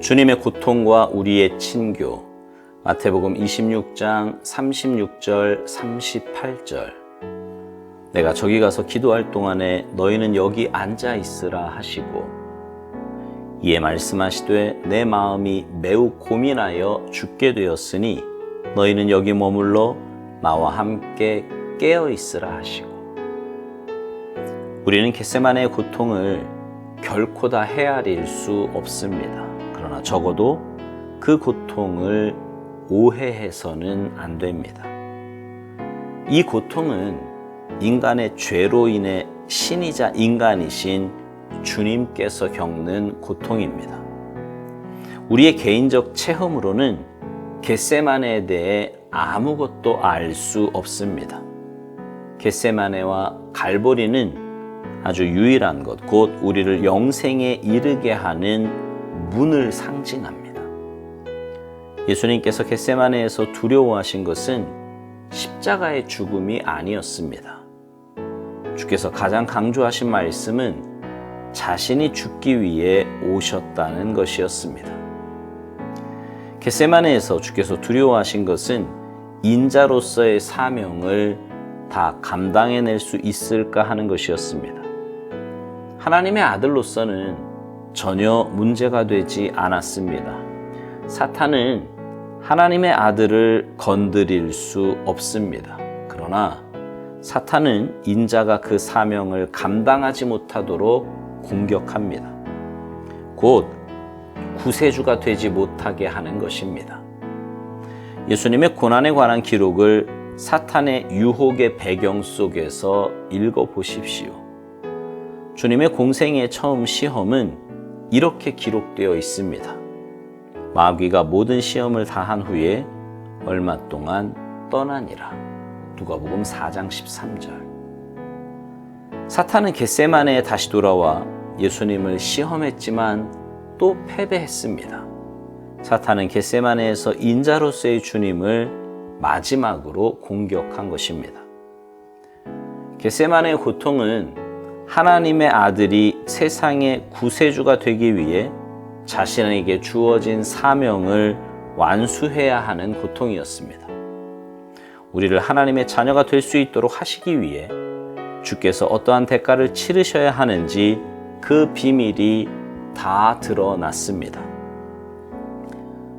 주님의 고통과 우리의 친교. 마태복음 26장 36절 38절. 내가 저기 가서 기도할 동안에 너희는 여기 앉아 있으라 하시고, 이에 말씀하시되 내 마음이 매우 고민하여 죽게 되었으니 너희는 여기 머물러 나와 함께 깨어 있으라 하시고. 우리는 겟세마네의 고통을 결코 다 헤아릴 수 없습니다. 그러나 적어도 그 고통을 오해해서는 안 됩니다. 이 고통은 인간의 죄로 인해 신이자 인간이신 주님께서 겪는 고통입니다. 우리의 개인적 체험으로는 겟세마네에 대해 아무것도 알 수 없습니다. 겟세마네와 갈보리는 아주 유일한 것, 곧 우리를 영생에 이르게 하는 문을 상징합니다. 예수님께서 겟세마네에서 두려워하신 것은 십자가의 죽음이 아니었습니다. 주께서 가장 강조하신 말씀은 자신이 죽기 위해 오셨다는 것이었습니다. 겟세마네에서 주께서 두려워하신 것은 인자로서의 사명을 다 감당해낼 수 있을까 하는 것이었습니다. 하나님의 아들로서는 전혀 문제가 되지 않았습니다. 사탄은 하나님의 아들을 건드릴 수 없습니다. 그러나 사탄은 인자가 그 사명을 감당하지 못하도록 공격합니다. 곧 구세주가 되지 못하게 하는 것입니다. 예수님의 고난에 관한 기록을 사탄의 유혹의 배경 속에서 읽어보십시오. 주님의 공생의 처음 시험은 이렇게 기록되어 있습니다. 마귀가 모든 시험을 다한 후에 얼마 동안 떠나니라. 누가복음 4장 13절. 사탄은 겟세마네에 다시 돌아와 예수님을 시험했지만 또 패배했습니다. 사탄은 겟세마네에서 인자로서의 주님을 마지막으로 공격한 것입니다. 겟세마네의 고통은 하나님의 아들이 세상의 구세주가 되기 위해 자신에게 주어진 사명을 완수해야 하는 고통이었습니다. 우리를 하나님의 자녀가 될 수 있도록 하시기 위해 주께서 어떠한 대가를 치르셔야 하는지 그 비밀이 다 드러났습니다.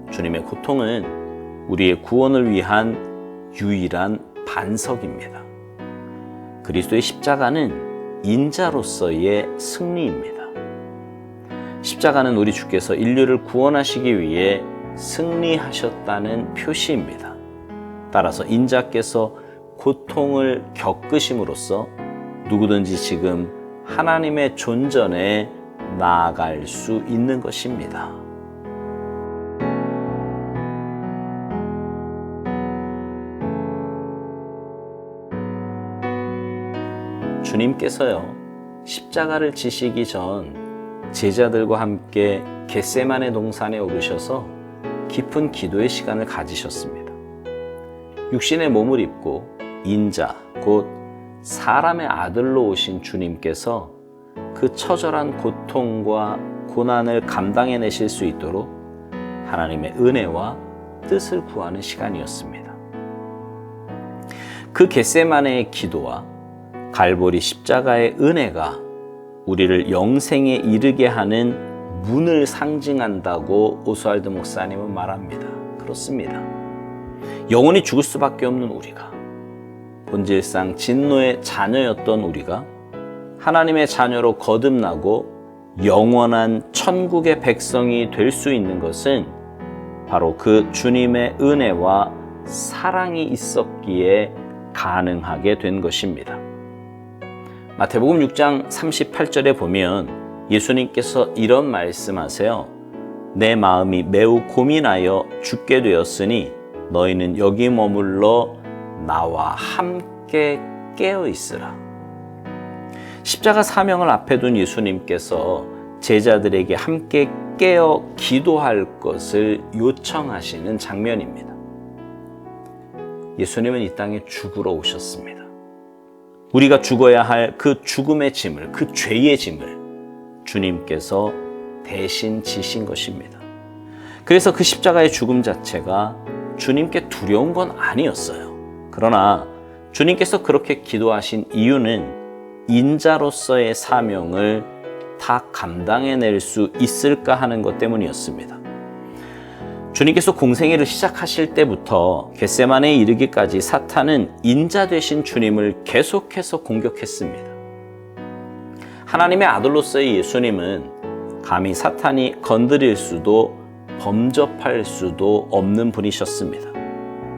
주님의 고통은 우리의 구원을 위한 유일한 반석입니다. 그리스도의 십자가는 인자로서의 승리입니다. 십자가는 우리 주께서 인류를 구원하시기 위해 승리하셨다는 표시입니다. 따라서 인자께서 고통을 겪으심으로써 누구든지 지금 하나님의 존전에 나아갈 수 있는 것입니다. 주님께서요, 십자가를 지시기 전 제자들과 함께 겟세마네 동산에 오르셔서 깊은 기도의 시간을 가지셨습니다. 육신의 몸을 입고 인자, 곧 사람의 아들로 오신 주님께서 그 처절한 고통과 고난을 감당해내실 수 있도록 하나님의 은혜와 뜻을 구하는 시간이었습니다. 그 겟세마네의 기도와 갈보리 십자가의 은혜가 우리를 영생에 이르게 하는 문을 상징한다고 오스왈드 목사님은 말합니다. 그렇습니다. 영원히 죽을 수밖에 없는 우리가, 본질상 진노의 자녀였던 우리가 하나님의 자녀로 거듭나고 영원한 천국의 백성이 될 수 있는 것은 바로 그 주님의 은혜와 사랑이 있었기에 가능하게 된 것입니다. 마태복음 6장 38절에 보면 예수님께서 이런 말씀하세요. 내 마음이 매우 고민하여 죽게 되었으니 너희는 여기 머물러 나와 함께 깨어 있으라. 십자가 사명을 앞에 둔 예수님께서 제자들에게 함께 깨어 기도할 것을 요청하시는 장면입니다. 예수님은 이 땅에 죽으러 오셨습니다. 우리가 죽어야 할 그 죽음의 짐을, 그 죄의 짐을 주님께서 대신 지신 것입니다. 그래서 그 십자가의 죽음 자체가 주님께 두려운 건 아니었어요. 그러나 주님께서 그렇게 기도하신 이유는 인자로서의 사명을 다 감당해낼 수 있을까 하는 것 때문이었습니다. 주님께서 공생애를 시작하실 때부터 겟세마네에 이르기까지 사탄은 인자 되신 주님을 계속해서 공격했습니다. 하나님의 아들로서의 예수님은 감히 사탄이 건드릴 수도 범접할 수도 없는 분이셨습니다.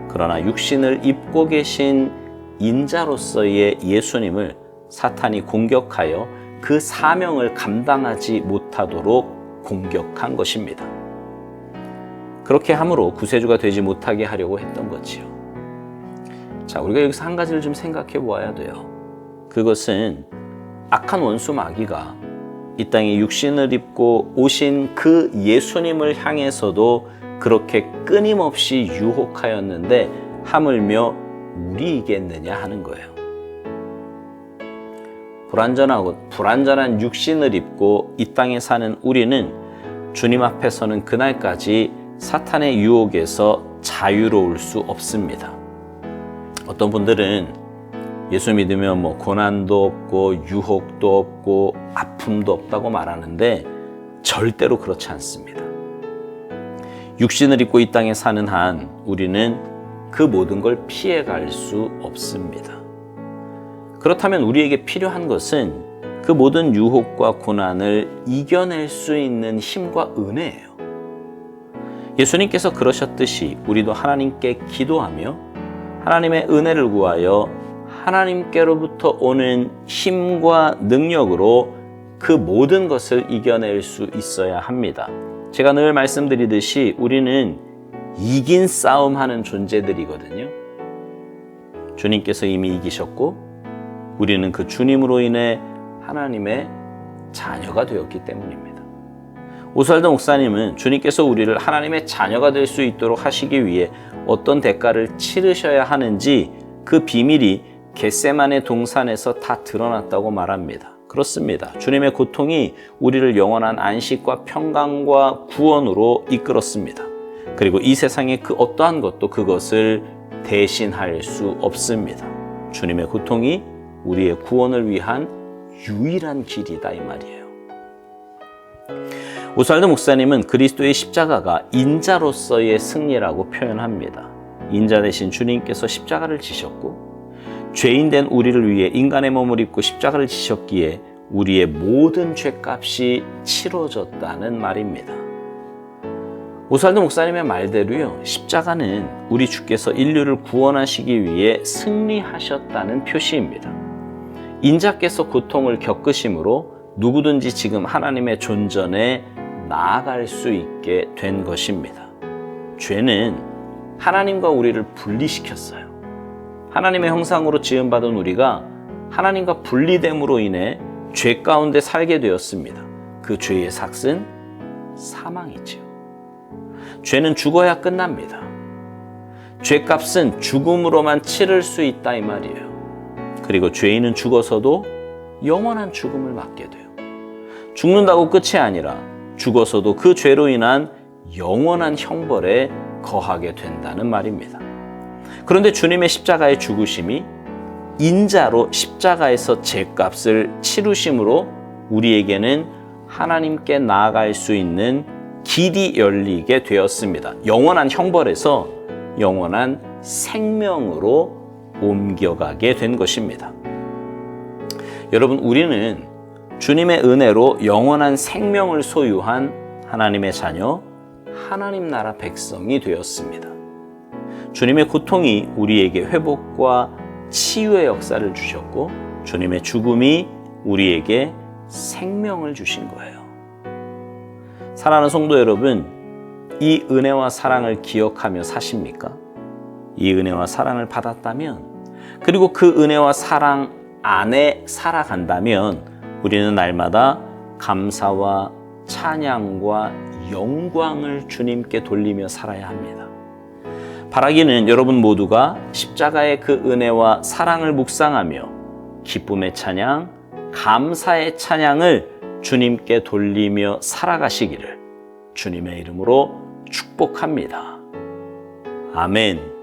그러나 육신을 입고 계신 인자로서의 예수님을 사탄이 공격하여 그 사명을 감당하지 못하도록 공격한 것입니다. 그렇게 함으로 구세주가 되지 못하게 하려고 했던 거지요. 자, 우리가 여기서 한 가지를 좀 생각해 보아야 돼요. 그것은 악한 원수 마귀가 이 땅에 육신을 입고 오신 그 예수님을 향해서도 그렇게 끊임없이 유혹하였는데 하물며 우리이겠느냐 하는 거예요. 불완전한 육신을 입고 이 땅에 사는 우리는 주님 앞에서는 그날까지 사탄의 유혹에서 자유로울 수 없습니다. 어떤 분들은 예수 믿으면 고난도 없고 유혹도 없고 아픔도 없다고 말하는데 절대로 그렇지 않습니다. 육신을 입고 이 땅에 사는 한 우리는 그 모든 걸 피해갈 수 없습니다. 그렇다면 우리에게 필요한 것은 그 모든 유혹과 고난을 이겨낼 수 있는 힘과 은혜예요. 예수님께서 그러셨듯이 우리도 하나님께 기도하며 하나님의 은혜를 구하여 하나님께로부터 오는 힘과 능력으로 그 모든 것을 이겨낼 수 있어야 합니다. 제가 늘 말씀드리듯이 우리는 이긴 싸움하는 존재들이거든요. 주님께서 이미 이기셨고 우리는 그 주님으로 인해 하나님의 자녀가 되었기 때문입니다. 오스왈드 목사님은 주님께서 우리를 하나님의 자녀가 될 수 있도록 하시기 위해 어떤 대가를 치르셔야 하는지 그 비밀이 겟세마네 동산에서 다 드러났다고 말합니다. 그렇습니다. 주님의 고통이 우리를 영원한 안식과 평강과 구원으로 이끌었습니다. 그리고 이 세상의 그 어떠한 것도 그것을 대신할 수 없습니다. 주님의 고통이 우리의 구원을 위한 유일한 길이다 이 말이에요. 오스왈드 목사님은 그리스도의 십자가가 인자로서의 승리라고 표현합니다. 인자 대신 주님께서 십자가를 지셨고 죄인된 우리를 위해 인간의 몸을 입고 십자가를 지셨기에 우리의 모든 죄값이 치러졌다는 말입니다. 오스왈드 목사님의 말대로요, 십자가는 우리 주께서 인류를 구원하시기 위해 승리하셨다는 표시입니다. 인자께서 고통을 겪으심으로 누구든지 지금 하나님의 존전에 나아갈 수 있게 된 것입니다. 죄는 하나님과 우리를 분리시켰어요. 하나님의 형상으로 지음받은 우리가 하나님과 분리됨으로 인해 죄 가운데 살게 되었습니다. 그 죄의 삭은 사망이지요. 죄는 죽어야 끝납니다. 죄값은 죽음으로만 치를 수 있다 이 말이에요. 그리고 죄인은 죽어서도 영원한 죽음을 맞게 돼요. 죽는다고 끝이 아니라 죽어서도 그 죄로 인한 영원한 형벌에 거하게 된다는 말입니다. 그런데 주님의 십자가의 죽으심이 인자로 십자가에서 죄값을 치르심으로 우리에게는 하나님께 나아갈 수 있는 길이 열리게 되었습니다. 영원한 형벌에서 영원한 생명으로 옮겨가게 된 것입니다. 여러분, 우리는 주님의 은혜로 영원한 생명을 소유한 하나님의 자녀, 하나님 나라 백성이 되었습니다. 주님의 고통이 우리에게 회복과 치유의 역사를 주셨고 주님의 죽음이 우리에게 생명을 주신 거예요. 사랑하는 성도 여러분, 이 은혜와 사랑을 기억하며 사십니까? 이 은혜와 사랑을 받았다면, 그리고 그 은혜와 사랑 안에 살아간다면 우리는 날마다 감사와 찬양과 영광을 주님께 돌리며 살아야 합니다. 바라기는 여러분 모두가 십자가의 그 은혜와 사랑을 묵상하며 기쁨의 찬양, 감사의 찬양을 주님께 돌리며 살아가시기를 주님의 이름으로 축복합니다. 아멘.